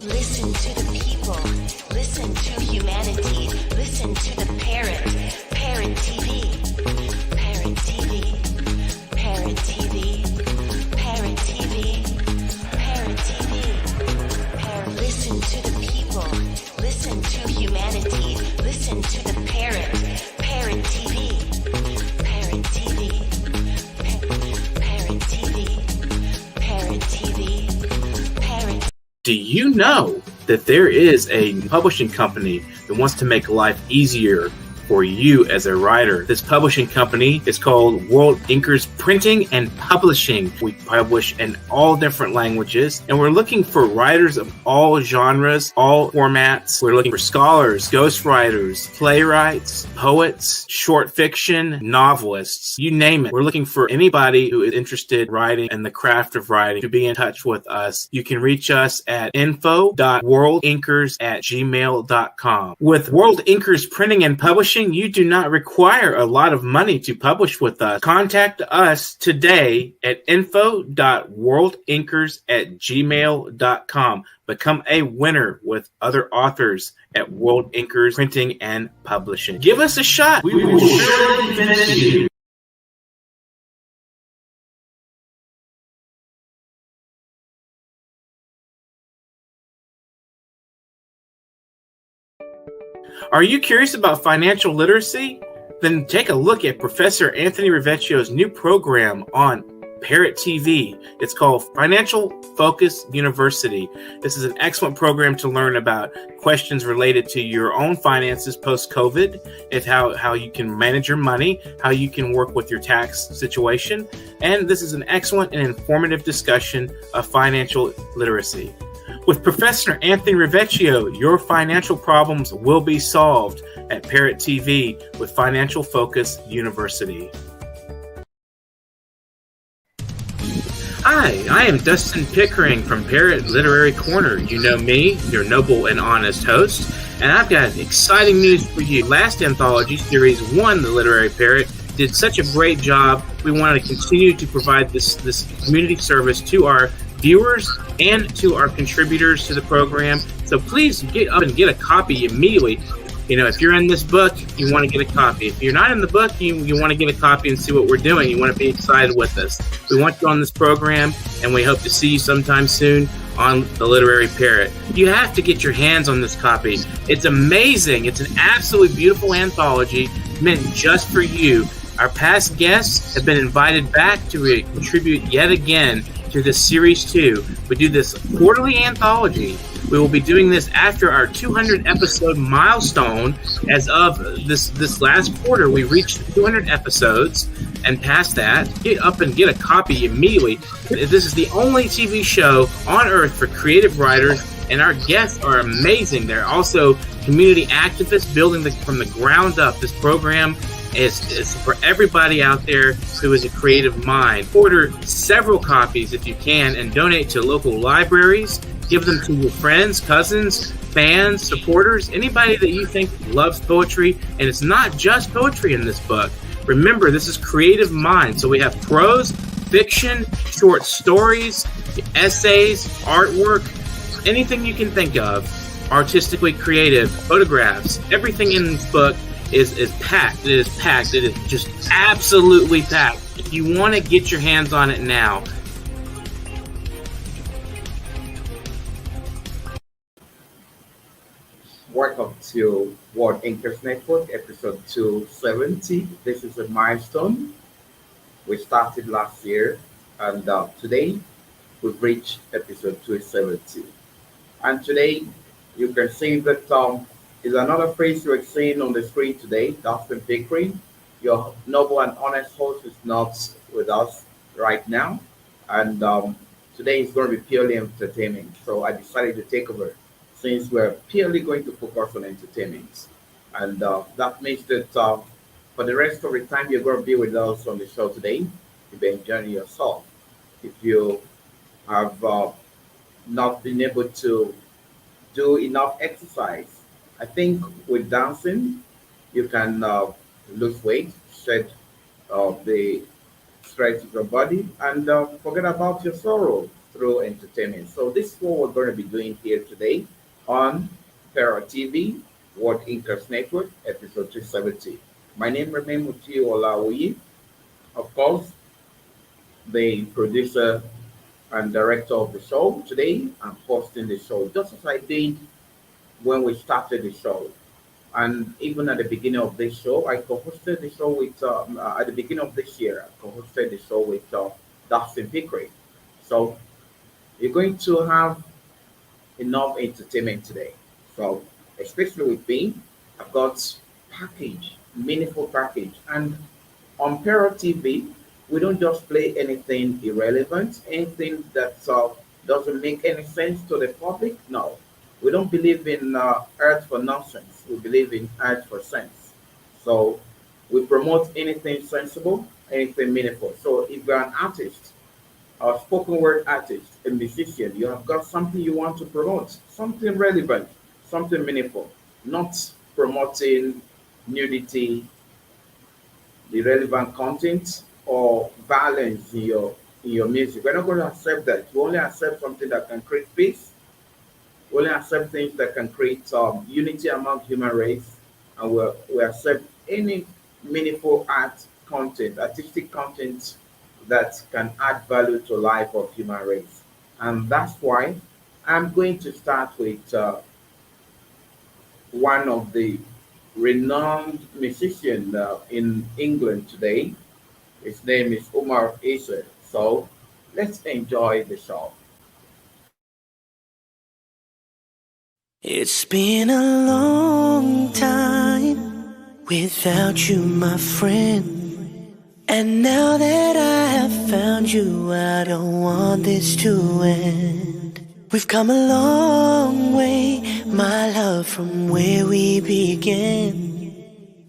Listen to the people. Listen to humanity. Listen to the parrot. Parrot TV. Parrot TV. Parrot TV. Parrot TV. Parrot TV. Listen to the people. Listen to humanity. Listen to the parrot. Parrot TV. Parrot TV. Parrot TV. Parrot TV. Parrot. Do you know that there is a publishing company that wants to make life easier for you as a writer? This publishing company is called World Inkers Printing and Publishing. We publish in all different languages, and we're looking for writers of all genres, all formats. We're looking for scholars, ghostwriters, playwrights, poets, short fiction, novelists, you name it. We're looking for anybody who is interested in writing and the craft of writing to be in touch with us. You can reach us at info.worldinkers@gmail.com. With World Inkers Printing and Publishing, you do not require a lot of money to publish with us. Contact us today at info.worldinkers@gmail.com. Become a winner with other authors at World Inkers Printing and Publishing. Give us a shot. We will surely finish you. Are you curious about financial literacy? Then take a look at Professor Anthony Rivecchio's new program on Parrot TV. It's called Financial Focus University. This is an excellent program to learn about questions related to your own finances post-COVID, and how you can manage your money, how you can work with your tax situation. And this is an excellent and informative discussion of financial literacy. With Professor Anthony Rivecchio, your financial problems will be solved at Parrot TV with Financial Focus University. Hi, I am Dustin Pickering from Parrot Literary Corner. You know me, your noble and honest host, and I've got exciting news for you. Last anthology, Series 1, The Literary Parrot, did such a great job. We want to continue to provide this community service to our viewers and to our contributors to the program. So please get up and get a copy immediately. You know, if you're in this book, you want to get a copy. If you're not in the book, you want to get a copy and see what we're doing. You want to be excited with us. We want you on this program, and we hope to see you sometime soon on The Literary Parrot. You have to get your hands on this copy. It's amazing. It's an absolutely beautiful anthology meant just for you. Our past guests have been invited back to contribute yet again to this Series 2. We do this quarterly anthology. We will be doing this after our 200 episode milestone. As of this last quarter, we reached 200 episodes, and past that, get up and get a copy immediately. This is the only TV show on earth for creative writers, and our guests are amazing. They're also community activists building from the ground up. This program is for everybody out there who is a creative mind. Order several copies if you can and donate to local libraries. Give them to your friends, cousins, fans, supporters, anybody that you think loves poetry. And it's not just poetry in this book. Remember, this is creative mind. So we have prose, fiction, short stories, essays, artwork, anything you can think of, artistically creative, photographs. Everything in this book is packed. It is packed. It is just absolutely packed. If you want to get your hands on it now. Welcome to World Inkers Network, episode 270. This is a milestone. We started last year, and today we've reached episode 270. And today you can see that is another phrase you're seeing on the screen today. Dustin Pickering, your noble and honest host, is not with us right now, and today is going to be purely entertaining. So I decided to take over, since we're purely going to focus on entertainment, and that means that for the rest of the time you're going to be with us on the show today, you'll be enjoying yourself. If you have not been able to do enough exercise, I think with dancing, you can lose weight, shed the stress of your body, and forget about your sorrow. through entertainment. So this is what we're going to be doing here today on Para TV, World Interest Network, episode 270. My name remains Mutiu Olaoyi, of course, the producer and director of the show. Today, I'm hosting the show just as I did when we started the show. And even at the beginning of this show, I co-hosted the show with, at the beginning of this year, I co-hosted the show with Dustin Pickering. So you're going to have enough entertainment today. So especially with me, I've got package, meaningful package. And on Pero TV, we don't just play anything irrelevant, anything that doesn't make any sense to the public. No, we don't believe in art for nonsense. We believe in art for sense. So we promote anything sensible, anything meaningful. So if you're an artist, a spoken word artist, a musician, you have got something you want to promote, something relevant, something meaningful, not promoting nudity, irrelevant content, or violence in your music. We're not going to accept that. We only accept something that can create peace. We only accept things that can create unity among human race, and we accept any meaningful art content, artistic content that can add value to life of human race. And that's why I'm going to start with one of the renowned musicians in England today. His name is Omar Issa. So let's enjoy the show. It's been a long time without you, my friend. And now that I have found you, I don't want this to end. We've come a long way, my love, from where we began.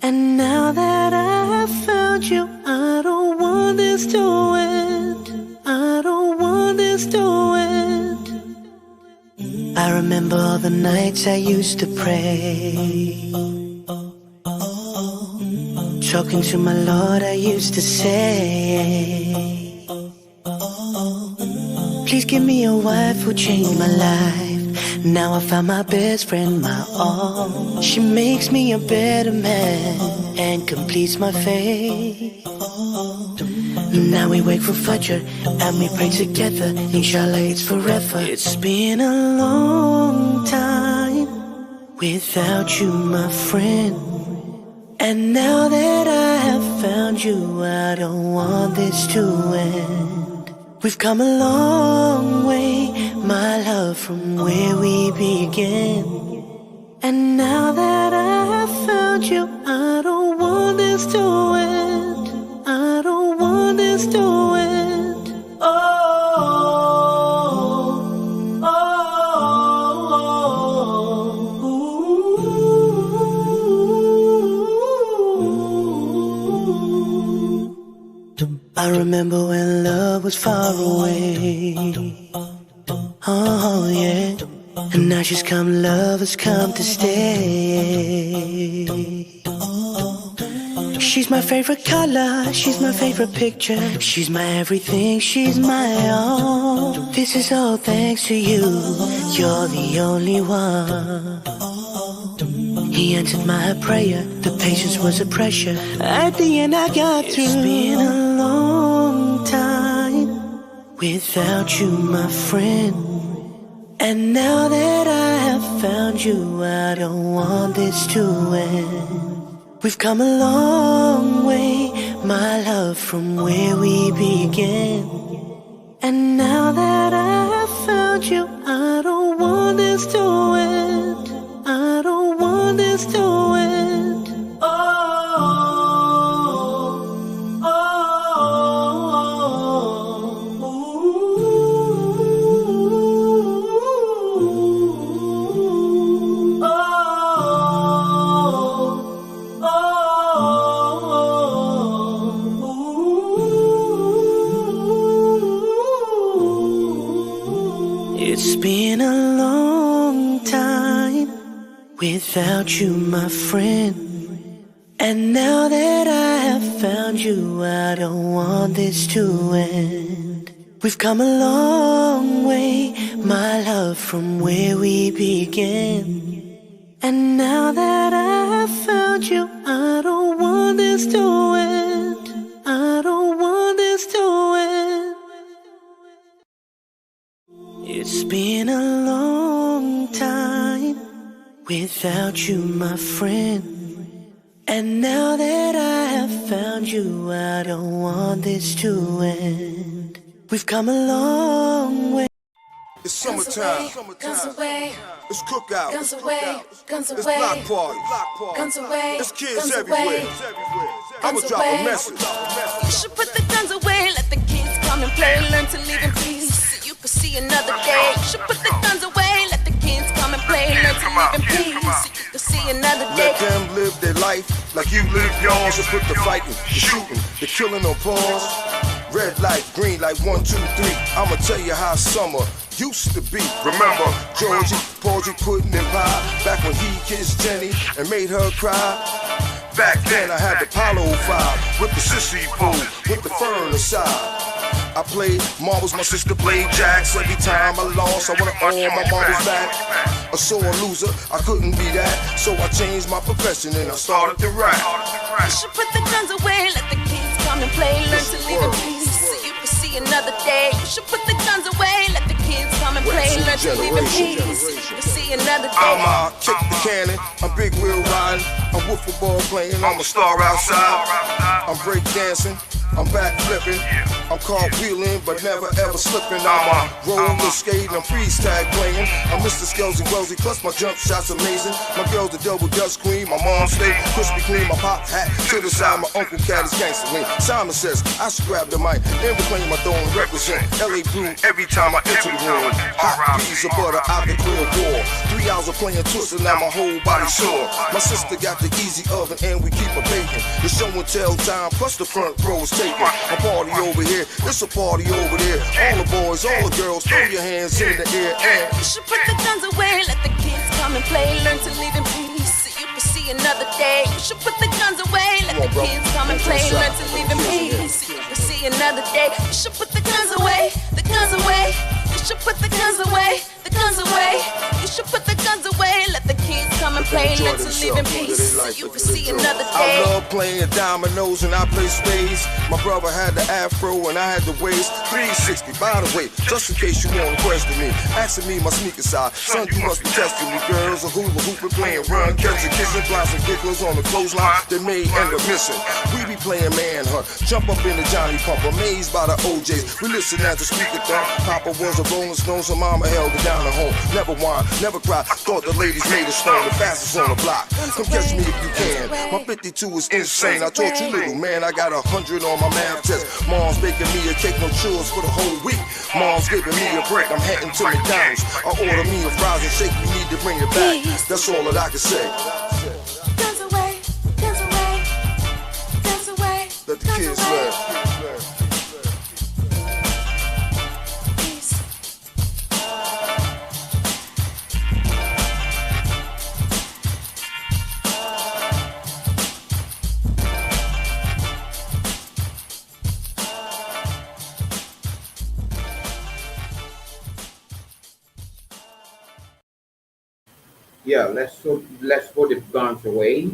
And now that I have found you, I don't want this to end. I don't want this to end. I remember all the nights I used to pray, talking to my Lord, I used to say, please give me a wife who'll change my life. Now I found my best friend, my all. She makes me a better man and completes my faith. Now we wake for Fajr and we pray together. Inshallah it's forever. It's been a long time without you, my friend. And now that I have found you, I don't want this to end. We've come a long way, my love, from where we began. And now that I have found you, I don't want this to end. I don't want this to end. I remember when love was far away. Oh yeah. And now she's come, love has come to stay. She's my favorite color, she's my favorite picture. She's my everything, she's my all. This is all thanks to you, you're the only one. He answered my prayer, the patience was a pressure. At the end I got through. It's been a long time without you, my friend. And now that I have found you, I don't want this to end. We've come a long way, my love, from where we began. And now that I have found you, I don't want this to end. I don't want this to end. It's been a long time without you, my friend. And now that I have found you, I don't want this to end. We've come a long way, my love, from where we began. And now that I've found you, I don't want this to end. I don't want this to end. It's been a long time without you, my friend. And now that I have found you, I don't want this to end. We've come a long way. It's summertime. Guns away, It's cookout. guns away, guns It's away, block party. guns away, It's kids guns everywhere. away. I'ma Guns drop a away. message. You should put the guns away, let the kids come and play, learn to live in peace, so you could see another day. You should put the guns away, let the kids come and play, learn to live in peace, so you could see another day. Let them live their life like you live yours. And put the fighting, the shooting, the killing on pause. Red light, green light, 1, 2, 3. I'ma tell you how summer used to be. Remember Georgie, Porgy, Puddin' and Pie, back when he kissed Jenny and made her cry. Back then I had the Apollo 5 with the sissy pole, with the fern aside. I played marbles, my sister played jacks. Every time I lost, I wanted all my marbles back. A sore loser, I couldn't be that, so I changed my profession and I started to rap. You should put the guns away, let the kids come and play, learn to live in peace, so you could see another day. You should put the guns away, let the kids come and play, learn to live in peace, so you could see another day. I'ma kick the cannon, I'm big wheel riding, I'm wiffle ball playing, I'm a star outside. I'm break dancing, I'm back flipping, I'm cartwheeling, but never ever slipping. I'm a roller skating, I'm freeze tag playing. I'm Mr. Skelsy Welsy, plus my jump shot's amazing. My girl's the double dutch queen, my mom stay crispy clean, my pop hat to the side, my uncle cat is gangster lean. Simon says I should grab the mic and reclaim my throne, represent LA Blue every time I enter the room. Hot peas of butter out the clear war. 3 hours of playing twists and now my whole body sore. My sister got the easy oven and we keep her baking. The show and tell time, plus the front row is taken. A party over here, it's a party over there. All the boys, all the girls, throw your hands in the air and You should put the guns away, let the kids come and play, learn to live in peace, so you could see another day. You should put the guns away, let the kids come and play, learn to live in peace, so you could see another day. You should put the guns away, the guns away. You should put the guns away, the guns away. You should put the guns away, let the kids come and play, learn to live in peace, so you could see another day. I love playing dominoes and I play spades. My brother had the afro and I had the waist. 360, by the way, just in case you want to question me. Asking me my sneaker size, son, you must be testing me. Girls are hula hooping, playing run, catching, kissing, blocks and gigglers on the clothesline. They may end up missing. We be playing manhunt, jump up in the Johnny Pump, amazed by the OJs. We listen as the speaker thump. Papa was a Rolling Stone, so mama held it down at home. Never whine, never cry. Thought the ladies made a stone, the fastest on the block. Come catch me if you can. My 52 is insane. I taught you little man, I got 100 on my math test. Mom's baking me a cake, no chores for the whole week. Mom's giving me a break, I'm heading to McDonald's. I order me a fries and shake, we need to bring it back. That's all that I can say. Guns away, guns away, guns away. Let the kids learn. Peace. Yeah, let's put the guns away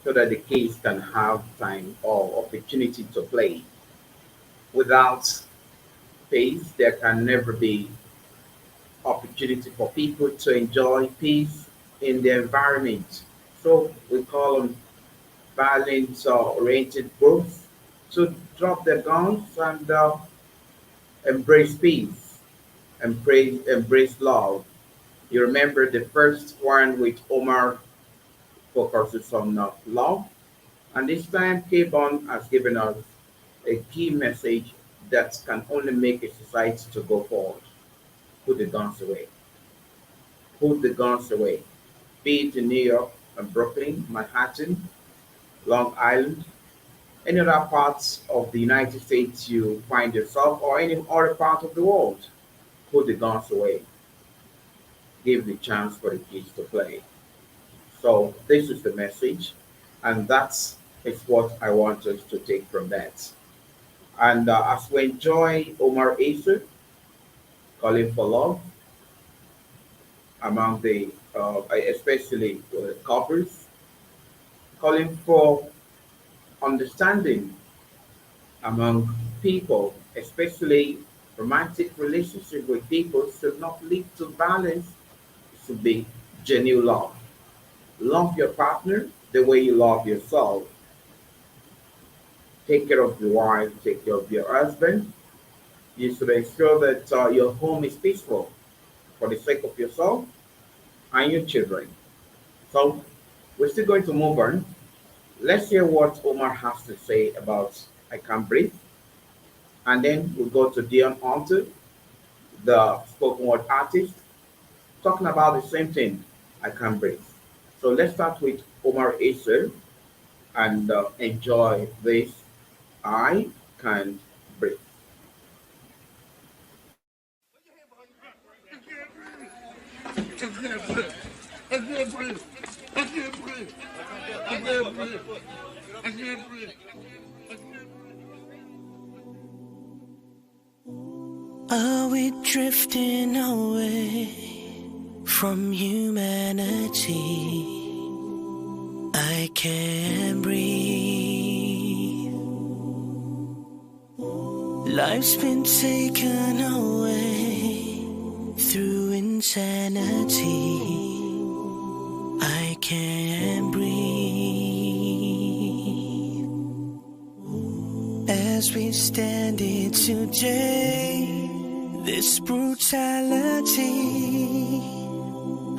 so that the kids can have time or opportunity to play. Without peace, there can never be opportunity for people to enjoy peace in the environment. So we call them violence oriented groups to drop their guns and embrace peace, embrace love. You remember the first one with Omar focuses on love, and this time K-Bon has given us a key message that can only make a society to go forward. Put the guns away. Put the guns away. Be it in New York and Brooklyn, Manhattan, Long Island, any other parts of the United States you find yourself, or any other part of the world. Put the guns away. Give the chance for the kids to play. So this is the message, and that's is what I want us to take from that. And as we enjoy Omar Acer calling for love among the, especially couples, calling for understanding among people, especially romantic relationship with people, should not lead to violence. It should be genuine love. Love your partner the way you love yourself. Take care of your wife, take care of your husband. You should ensure that your home is peaceful for the sake of yourself and your children. So we're still going to move on. Let's hear what Omar has to say about I Can't Breathe. And then we'll go to Dion Hunter, the spoken word artist, talking about the same thing, I Can't Breathe. So let's start with Omar Acer and enjoy this I Can't Breathe. Are we drifting away from humanity? I can't breathe. Life's been taken away through insanity. I can't breathe. As we stand here today, this brutality,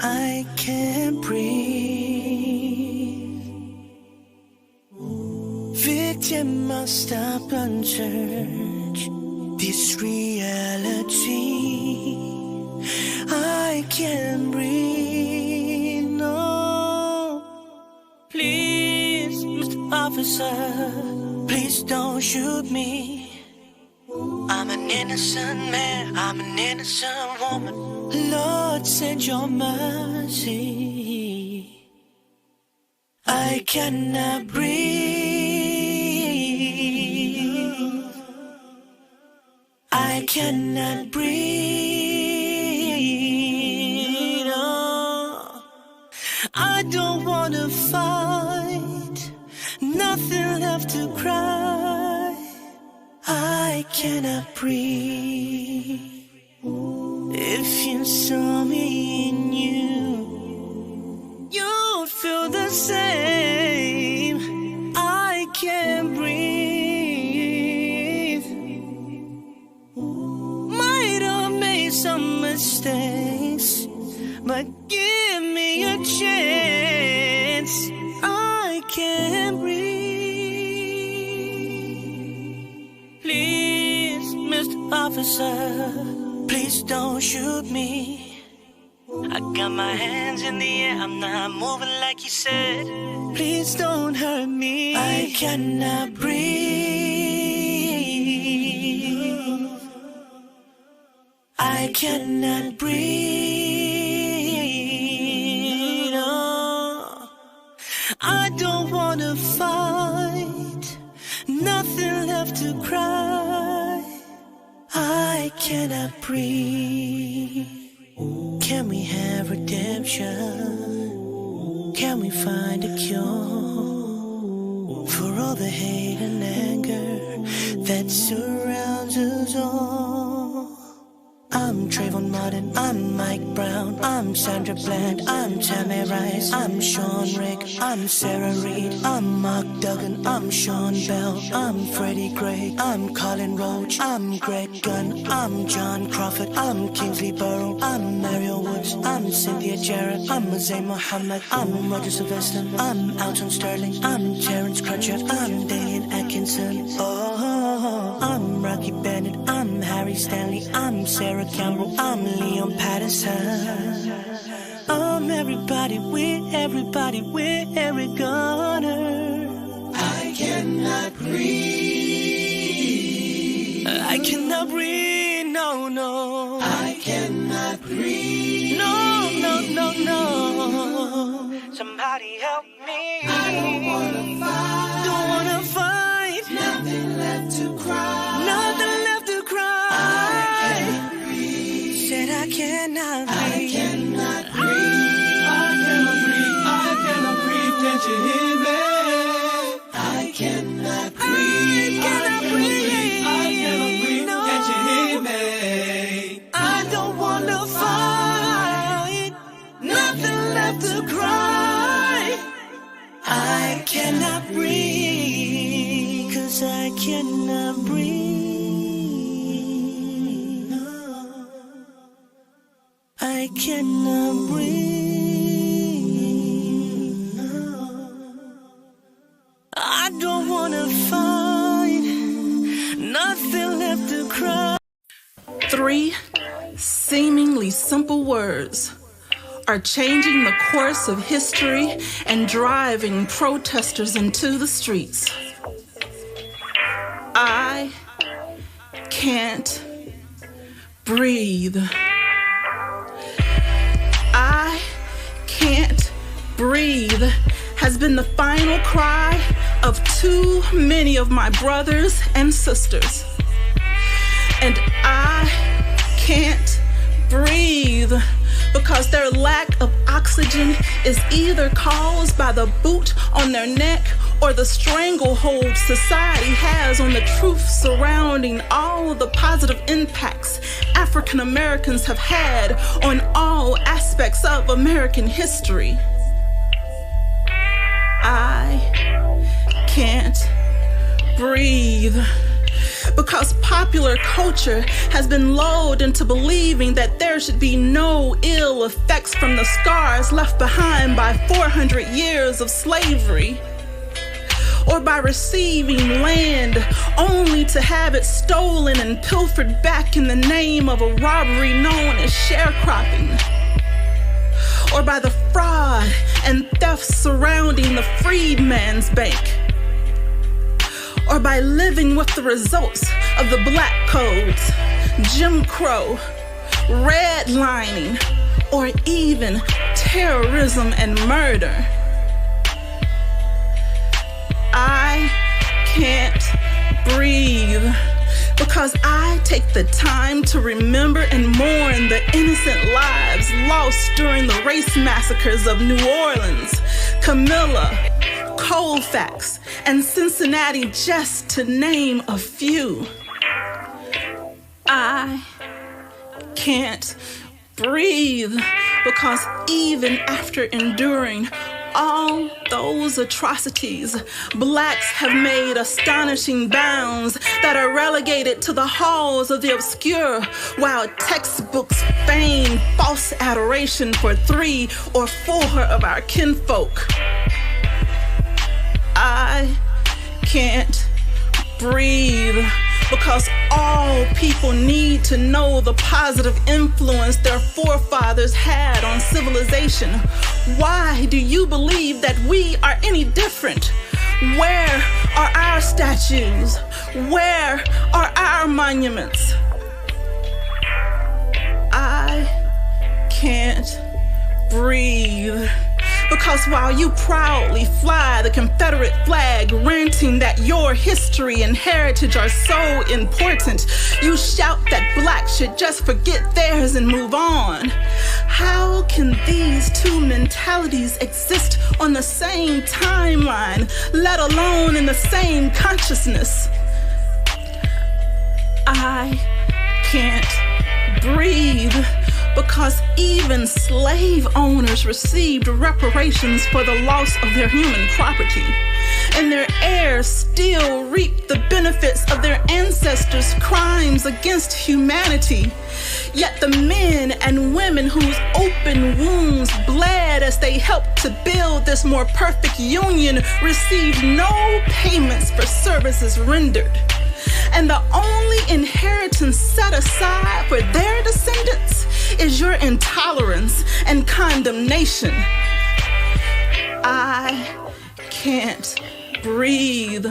I can't breathe. Victim must stop unchurched. This reality, I can't breathe. No, please, Mr. Officer, please don't shoot me. I'm an innocent man, I'm an innocent woman. Lord, send your mercy. I cannot breathe. I cannot breathe. Oh, I don't wanna fight, nothing left to cry. I cannot breathe. If you saw me in you, you'd feel the same. I can't breathe. Might have made some mistakes, but give me a chance. I can't breathe. Please, Mr. Officer, please don't shoot me. I got my hands in the air, I'm not moving like you said. Please don't hurt me. I cannot breathe. I cannot breathe. Oh, I don't wanna fight, nothing left to cry. I cannot breathe. Can we have redemption? Can we find a cure for all the hate and anger that surrounds us all? I'm Trayvon Martin, I'm Mike Brown, I'm Sandra Bland, I'm Tammy Rice, I'm Sean Rick, I'm Sarah Reed, I'm Mark Duggan, I'm Sean Bell, I'm Freddie Gray, I'm Colin Roach, I'm Greg Gunn, I'm John Crawford, I'm Kingsley Burrow, I'm Mario Woods, I'm Cynthia Jarrett, I'm Mazay Muhammad, I'm Roger Sylvester, I'm Alton Sterling, I'm Terrence Crutchett, I'm Dalian Atkinson, oh, I'm Rocky Bennett, I'm Harry Stanley, I'm Sarah Campbell, I'm Leon Patterson. I'm everybody, we're Eric Garner. I cannot breathe. I cannot breathe, no, no. I cannot breathe. No, no, no, no. Somebody help me. I don't wanna fight. Don't wanna fight. Nothing left to cry. cannot breathe. I cannot breathe. Can't you hear me? I cannot breathe. I cannot breathe. No. Can't you hear me? I don't want to fight. Nothing left to cry. I cannot breathe. 'Cause I cannot breathe. No. I cannot breathe. No. I don't wanna fight. Nothing left to cry. 3 seemingly simple words are changing the course of history and driving protesters into the streets. I can't breathe. I can't breathe has been the final cry of too many of my brothers and sisters. And I can't breathe because their lack of oxygen is either caused by the boot on their neck or the stranglehold society has on the truth surrounding all of the positive impacts African Americans have had on all aspects of American history. I can't breathe because popular culture has been lulled into believing that there should be no ill effects from the scars left behind by 400 years of slavery, or by receiving land only to have it stolen and pilfered back in the name of a robbery known as sharecropping, or by the fraud and theft surrounding the Freedman's Bank, or by living with the results of the Black Codes, Jim Crow, redlining, or even terrorism and murder. I can't breathe because I take the time to remember and mourn the innocent lives lost during the race massacres of New Orleans, Camilla, Colfax, and Cincinnati, just to name a few. I can't breathe because even after enduring all those atrocities, blacks have made astonishing bounds that are relegated to the halls of the obscure, while textbooks feign false adoration for 3 or 4 of our kinfolk. I can't breathe because all people need to know the positive influence their forefathers had on civilization. Why do you believe that we are any different? Where are our statues? Where are our monuments? I can't breathe because while you proudly fly the Confederate flag, ranting that your history and heritage are so important, you shout that blacks should just forget theirs and move on. How can these two mentalities exist on the same timeline, let alone in the same consciousness? I can't breathe because even slave owners received reparations for the loss of their human property, and their heirs still reap the benefits of their ancestors' crimes against humanity. Yet the men and women whose open wounds bled as they helped to build this more perfect union received no payments for services rendered. And the only inheritance set aside for their descendants is your intolerance and condemnation. I can't breathe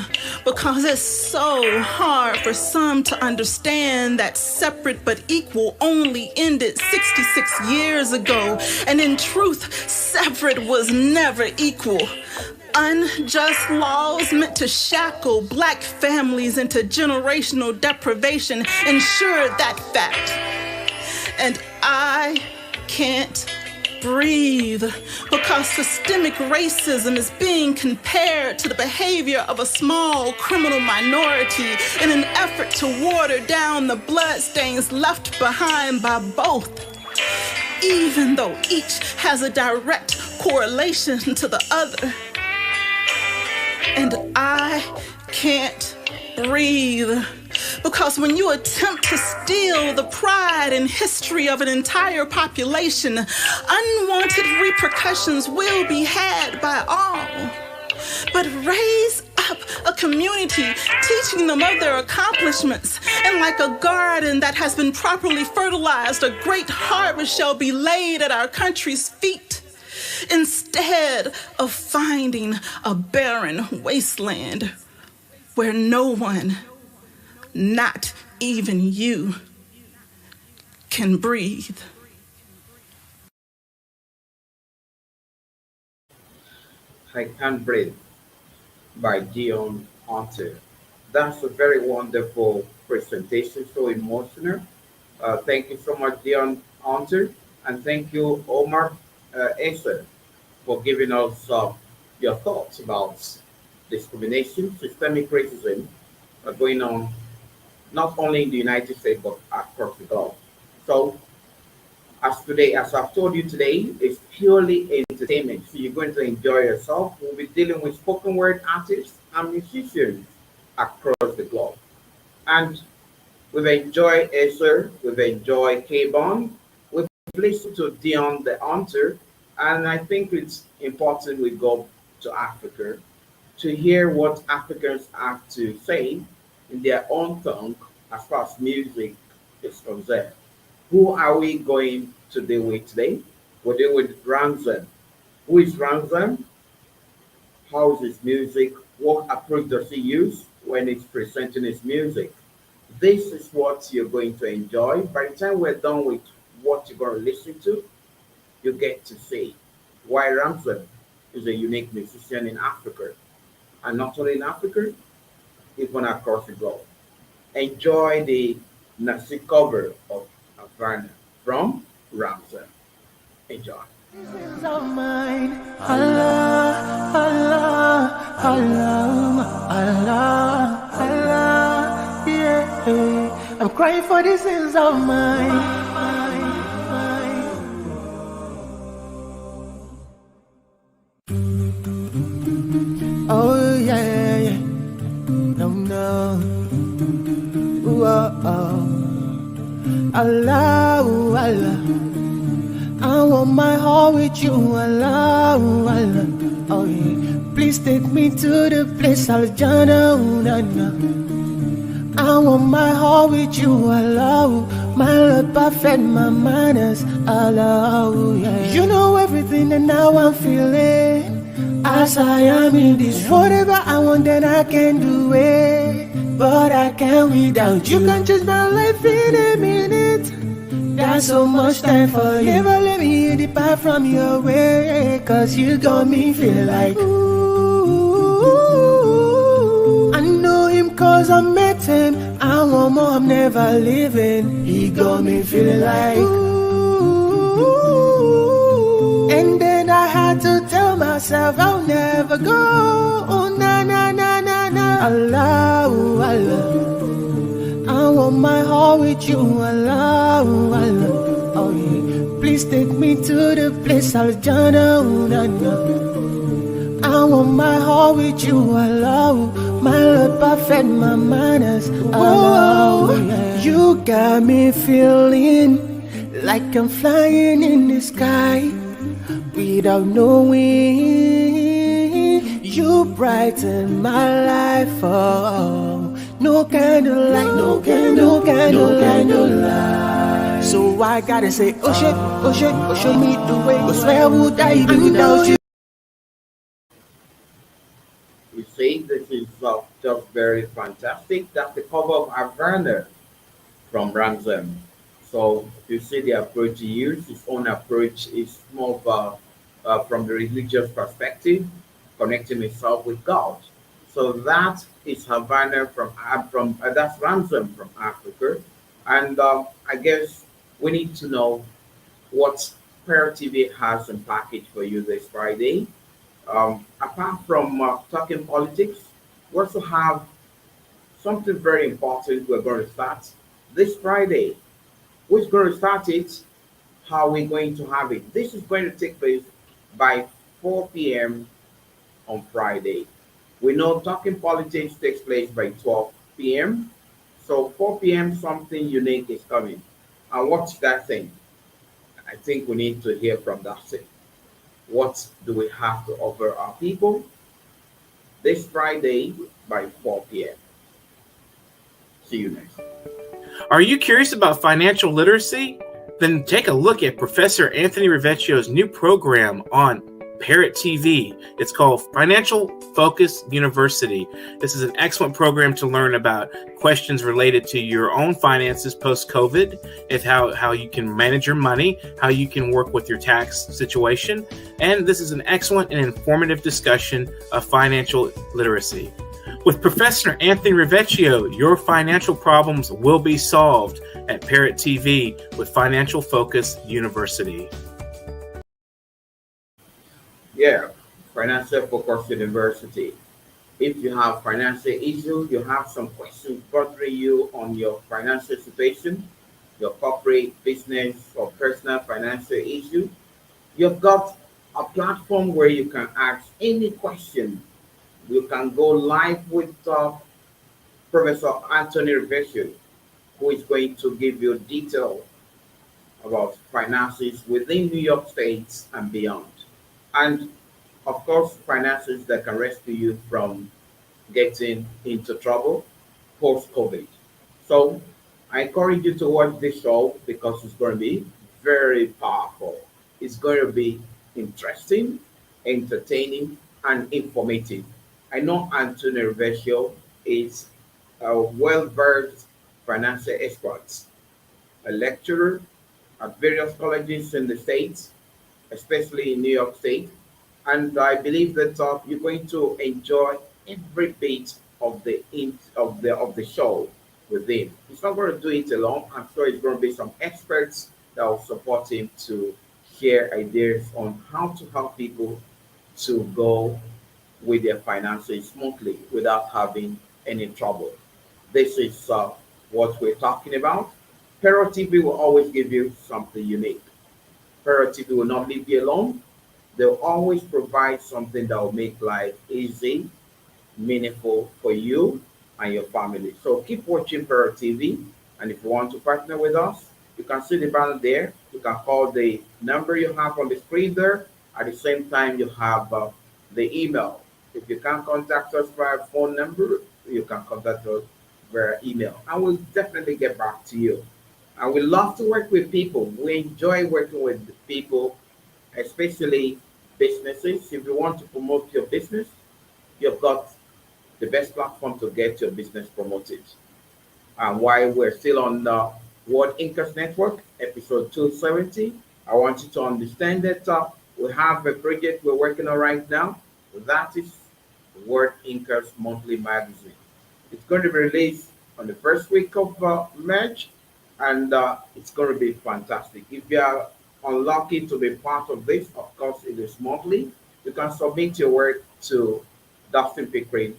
because it's so hard for some to understand that separate but equal only ended 66 years ago, and in truth, separate was never equal. Unjust laws meant to shackle black families into generational deprivation ensured that fact. and I can't breathe because systemic racism is being compared to the behavior of a small criminal minority in an effort to water down the bloodstains left behind by both, even though each has a direct correlation to the other. And I can't breathe because when you attempt to steal the pride and history of an entire population, unwanted repercussions will be had by all. But raise up a community, teaching them of their accomplishments, and like a garden that has been properly fertilized, a great harvest shall be laid at our country's feet, instead of finding a barren wasteland where no one, not even you, can breathe. I Can't Breathe by Dion Hunter. That's a very wonderful presentation, so emotional. Thank you so much, Dion Hunter, and thank you, Omar Asa, for giving us your thoughts about discrimination, systemic racism going on not only in the United States but across the globe. So, as I've told you today, it's purely entertainment. So you're going to enjoy yourself. We'll be dealing with spoken word artists and musicians across the globe. And we've enjoyed Esther, we've enjoyed K-Bon, we've listened to Dion the Hunter, and I think it's important we go to Africa to hear what Africans have to say in their own tongue as far as music is concerned. Who are we going to deal with today? We're dealing with Ransom. Who is Ransom? How is his music? What approach does he use when he's presenting his music? This is what you're going to enjoy. By the time we're done with what you're going to listen to, you get to see why Ransom is a unique musician in Africa. And not only in Africa, even across the globe. Enjoy the Nasi cover of Havana from Ransom. Enjoy. Visions of mine, Allah, Allah, Allah, Allah, Allah, yeah. I'm crying for the sins of mine. Oh yeah, yeah. No, no. Ooh, oh, oh. Allah, Allah. I want my heart with you, Allah, Allah. Oh yeah. Please take me to the place I'll I want my heart with you, Allah. My love perfect, my manners, Allah, yeah. You know everything and now I'm feeling. As I am in this, whatever I want, then I can do it. But I can't without you. You can change my life in a minute. That's so much time for you. Never let me depart from your way. Cause you got me feel like ooh. I know him cause I met him. I want more, I'm never leaving. He got me feeling like ooh. And then I had to tell myself I'll never go. Oh na na na na na. Allah, Allah. I want my heart with you, Allah, Allah. Oh yeah. Please take me to the place I'll I want my heart with you, Allah. My love perfect, my manners, Allah. Oh, yeah. You got me feeling like I'm flying in the sky without knowing. You brighten my life, oh. No candlelight, no candlelight. So I gotta say, oh shit, show me the way. Cause where would I be without you? You see, this is just very fantastic. That's the cover of Havana from Ransom. So you see the approach he used. His own approach is more of from the religious perspective, connecting himself with God. So that is Havana from that's Ransom from Africa, and I guess we need to know what Parrot TV has in package for you this Friday. Apart from talking politics, we also have something very important we're going to start this Friday. Who's going to start it? How are we going to have it? This is going to take place by 4 p.m. on Friday. We know talking politics takes place by 12 p.m. So 4 p.m. something unique is coming. And what's that thing? I think we need to hear from that thing. What do we have to offer our people this Friday by 4 p.m.? See you next. Are you curious about financial literacy? Then take a look at Professor Anthony Rivecchio's new program on Parrot TV. It's called Financial Focus University. This is an excellent program to learn about questions related to your own finances post-COVID, and how you can manage your money, how you can work with your tax situation. And this is an excellent and informative discussion of financial literacy. With Professor Anthony Rivecchio, your financial problems will be solved at Parrot TV with Financial Focus University. Yeah, Financial Focus University. If you have financial issues, you have some questions bothering you on your financial situation, your corporate, business, or personal financial issue, you've got a platform where you can ask any question. You can go live with Professor Anthony Rivecchio, who is going to give you detail about finances within New York State and beyond. And of course, finances that can rescue you from getting into trouble post-COVID. So I encourage you to watch this show because it's going to be very powerful. It's going to be interesting, entertaining, and informative. I know Anthony Rivecchio is a well-versed financial expert, a lecturer at various colleges in the States, especially in New York State. And I believe that you're going to enjoy every bit of the show with him. He's not going to do it alone. I'm sure it's going to be some experts that will support him to share ideas on how to help people to go with their finances smoothly without having any trouble. This is what we're talking about. Parrot TV will always give you something unique. Parrot TV will not leave you alone. They'll always provide something that will make life easy, meaningful for you and your family. So keep watching Parrot TV. And if you want to partner with us, you can see the banner there. You can call the number you have on the screen there. At the same time, you have the email. If you can't contact us via phone number, you can contact us via email. And we'll definitely get back to you. And we love to work with people. We enjoy working with people, especially businesses. If you want to promote your business, you've got the best platform to get your business promoted. And while we're still on the World Income Network, episode 270, I want you to understand that we have a project we're working on right now. That is World Income's monthly magazine. It's going to be released on the first week of March, and it's going to be fantastic. If you are unlucky to be part of this, of course, it is monthly. You can submit your work to Dustin Pickering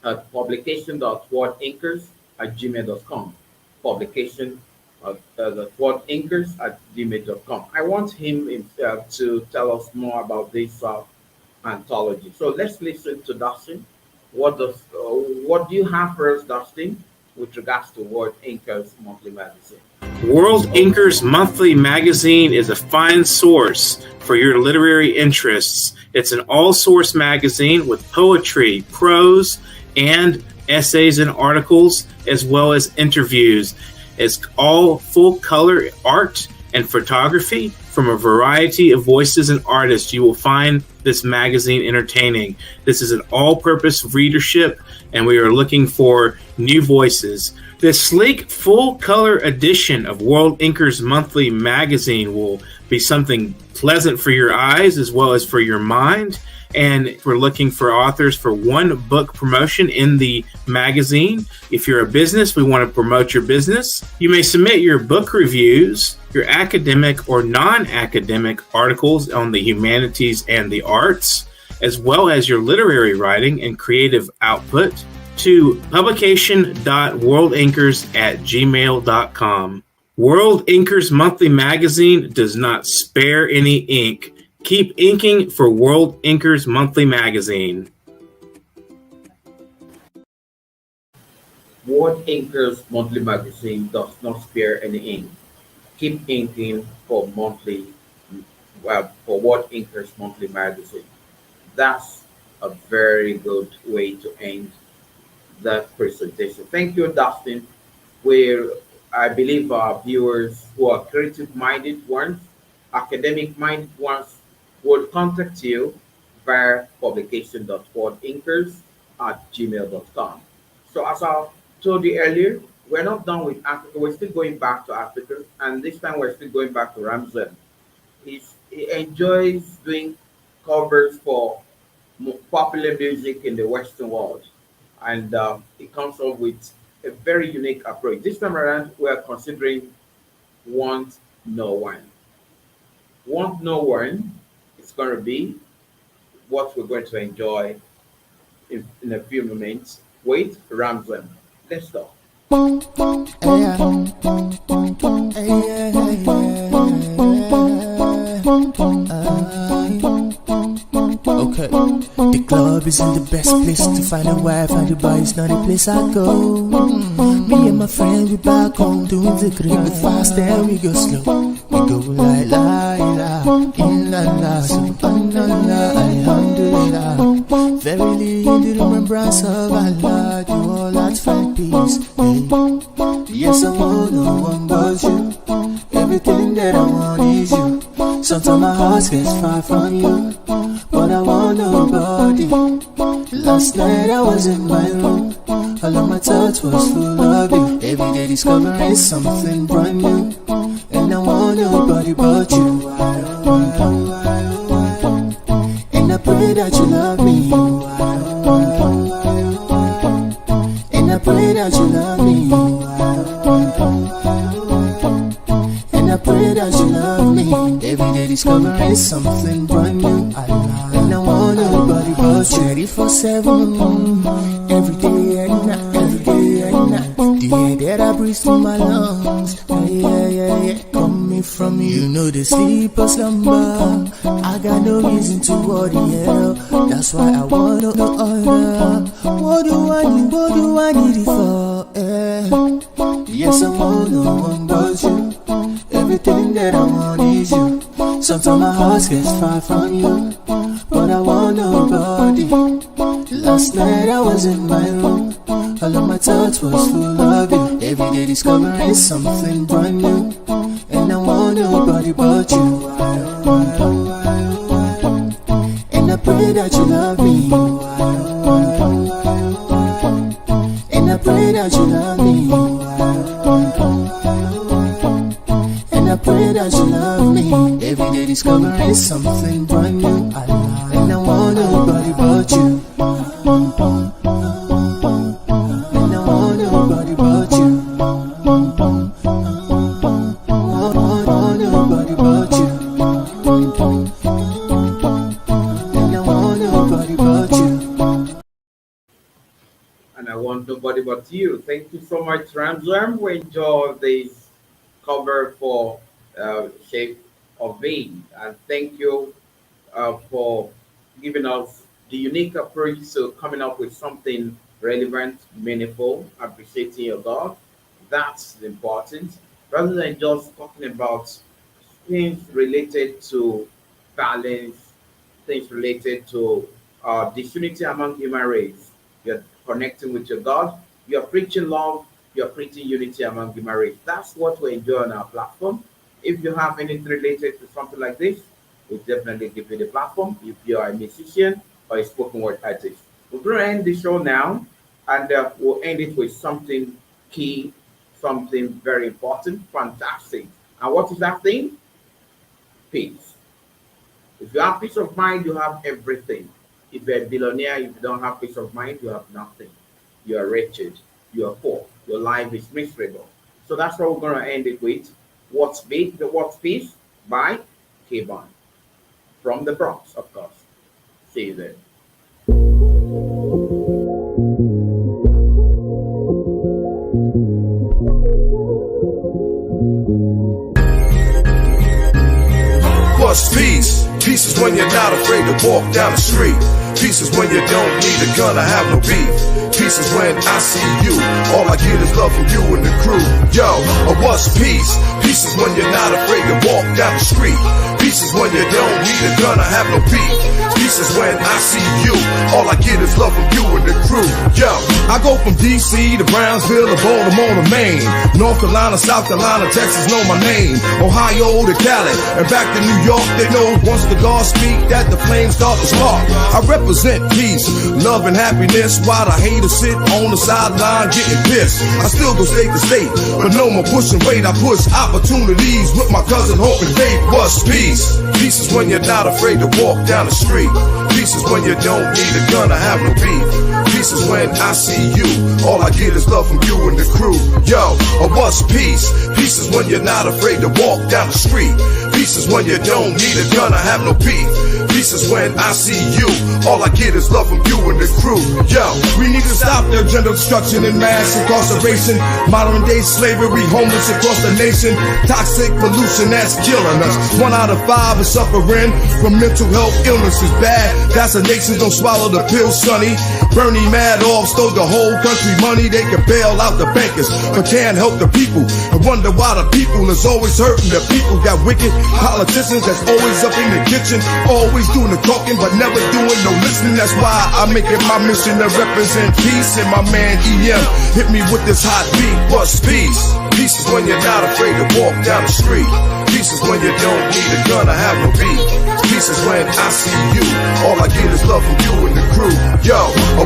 at publication.worldinkers@gmail.com. Publication.worldinkers@gmail.com. I want him himself to tell us more about this anthology. So let's listen to Dustin. What do you have for us, Dustin, with regards to World Income's monthly magazine? World Inker's monthly magazine is a fine source for your literary interests. It's an all-source magazine with poetry, prose, and essays and articles, as well as interviews. It's all full-color art and photography from a variety of voices and artists. You will find this magazine entertaining. This is an all-purpose readership, and we are looking for new voices. This sleek, full-color edition of World Inker's monthly magazine will be something pleasant for your eyes as well as for your mind. And if we're looking for authors for one book promotion in the magazine, if you're a business, we want to promote your business. You may submit your book reviews, your academic or non-academic articles on the humanities and the arts, as well as your literary writing and creative output to publication.worldinkers@gmail.com. World Inkers Monthly Magazine does not spare any ink. Keep inking for World Inkers Monthly Magazine. World Inkers Monthly Magazine does not spare any ink. Keep inking for World Inkers Monthly Magazine. That's a very good way to end that presentation. Thank you, Dustin. Where I believe our viewers who are creative-minded ones, academic-minded ones, would contact you via publication.worldinkers@gmail.com. So as I told you earlier, we're not done with Africa. We're still going back to Africa, and this time we're still going back to Ramzan. He enjoys doing covers for popular music in the Western world, and he comes up with a very unique approach. This time around, we are considering Want No One. Want No One is going to be what we're going to enjoy in a few moments with Ramzan. Let's go. Okay, the club isn't the best place to find a wife, and the bar is not the place I go. Me and my friend, we back home doing the green. We fast and we go slow. We go like la la, in la la, subhanallah, alhamdulillah. Verily in the remembrance of Allah, you all at find peace. Hey. Yes, I want no one but you. Everything that I want is you. Sometimes my heart gets far from you, but I want nobody. Last night I was in my room, all of my thoughts was full of you. Every day discovering something brand new, and I want nobody but you. And I pray that you love me, and I pray that you love me, and I pray that you love me. Every day discovering something brand new, and I want nobody but you. 24/7, every day and night, every day and night. The air that I breathe through my lungs, yeah, coming from you. You know the sleep or slumber, I got no reason to worry, hell. That's why I want no other. What do I need? What do I need it for? Yes, I want no one but you. Everything that I want is you. Sometimes my heart gets far from you, but I want nobody. Last night I was in my room, all of my thoughts was full of you. Every day discovering something brand new, and I want nobody but you. And I pray that you love me, and I pray that you love me, and I pray that you love me. Every day discovering something brand new, and I want nobody but you. And I want nobody but you. I want nobody but you. And I want nobody but you. And I want nobody but you. Thank you so much, Ramzan. We enjoy this cover for Shape of Me. And thank you for giving us the unique approach to coming up with something relevant, meaningful, appreciating your God. That's important. Rather than just talking about things related to balance, things related to disunity among human race. You're connecting with your God. You're preaching love. You're preaching unity among human race. That's what we enjoy on our platform. If you have anything related to something like this, we'll definitely give you the platform. If you are a musician or a spoken word artist, we're going to end the show now, and we'll end it with something key, something very important, fantastic. And what is that thing? Peace. If you have peace of mind, you have everything. If you're a billionaire, if you don't have peace of mind, you have nothing. You are wretched. You are poor. Your life is miserable. So that's what we're going to end it with. What's Big, What's Peace by K-Bon. From the Bronx, of course. See you there. What's peace? Peace is when you're not afraid to walk down the street. Peace is when you don't need a gun or have no beef. Peace is when I see you. All I get is love from you and the crew. Yo, what's peace? Peace is when you're not afraid to walk down the street. Peace is when you don't need a gun or have no beef. Peace is when I see you. All I get is love from you and the crew. Yo, I go from DC to Brownsville to Baltimore to Maine. North Carolina, South Carolina, Texas know my name. Ohio to Cali and back to New York. They know once the gods speak that the flames start to spark. I represent peace, love and happiness while the haters sit on the sideline getting pissed. I still go state to state, but no more pushing weight. I push opportunities with my cousin Hope and Dave. What's peace? Peace is when you're not afraid to walk down the street. Peace is when you don't need a gun or have no beef. Peace is when I see you. All I get is love from you and the crew. Yo, what's peace? Peace is when you're not afraid to walk down the street. Peace is when you don't need a gun or have no beef. Peace is when I see you. All I get is love from you and the crew. Yo, we need to stop their gender destruction and mass incarceration. Modern day slavery, homeless across the nation. Toxic pollution that's killing us. 1 out of 5 is suffering from mental health illnesses. Bad vaccinations don't swallow the pill, sonny. Bernie Madoff stole the whole country money. They can bail out the bankers, but can't help the people. I wonder why the people is always hurting. The people got wicked politicians that's always up in the kitchen, always doing the talking but never doing no listening. That's why I make it my mission to represent peace. And my man EM hit me with this hot beat. What's peace? Peace is when you're not afraid to walk down the street. Peace is when you don't need a gun or have no beef. Peace is when I see you. All I get is love from you and the crew. Yo,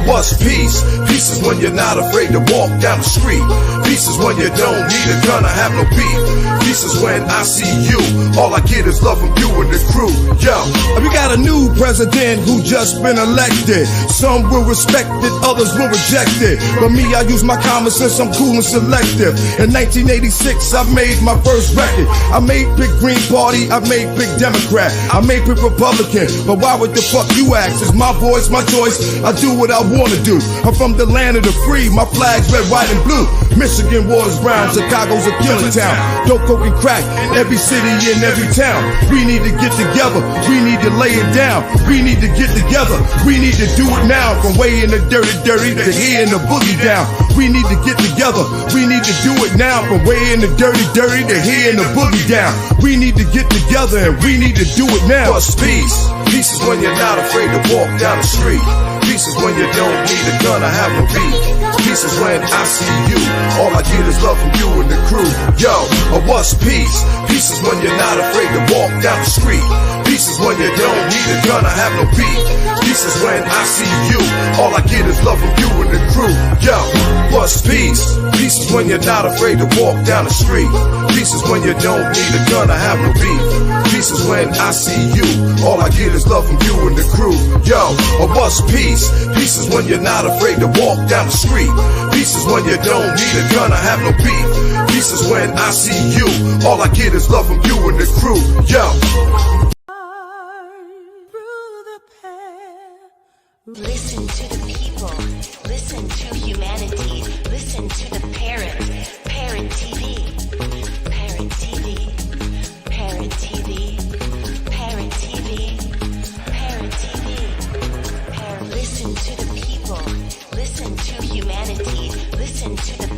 what's peace? Peace is when you're not afraid to walk down the street. Peace is when you don't need a gun or have no beef. Peace is when I see you. All I get is love from you and the crew. Yo, we got a new president who just been elected. Some will respect it, others will reject it. But me, I use my common sense, I'm cool and selective. In 1986, I made my first record. I made Big Green Party, I made Big Democrat, I made Big Republican. But why would the fuck you ask? It's my voice, my choice, I do what I wanna do. I'm from the land of the free, my flag's red, white, and blue. Michigan, waters brown, Chicago's a killing town. Dope, coke, and crack, every city and every town. We need to get together, we need to lay it down. We need to get together, we need to do it now. From way in the dirty to here in the boogie down. We need to get together, we need to do it now. From way in the dirty to here in the boogie down. We need to get together and we need to do it now. What's peace? Peace is when you're not afraid to walk down the street. Peace is when you don't need a gun or have no beef. Peace is when I see you. All I get is love from you and the crew. Yo, what's peace? Peace is when you're not afraid to walk down the street. Peace is when you don't need a gun or have no beef. Peace is when I see you. All I get is love from you and the crew. Yo, what's peace? Peace is when you're not afraid to walk down the street. Peace is when you don't need a gun or have no beef. Peace is when I see you. All I get is love from you and the crew. Yo, what's peace? Peace is when you're not afraid to walk down the street. Peace is when you don't need a gun or have no beef. Peace is when I see you. All I get is love from you and the crew. Yo. Listen to the people. Listen to humanity. Listen to the parrot. Parrot TV. Parrot TV. Parrot TV. Parrot TV. Parrot TV. Listen to the people. Listen to humanity. Listen to the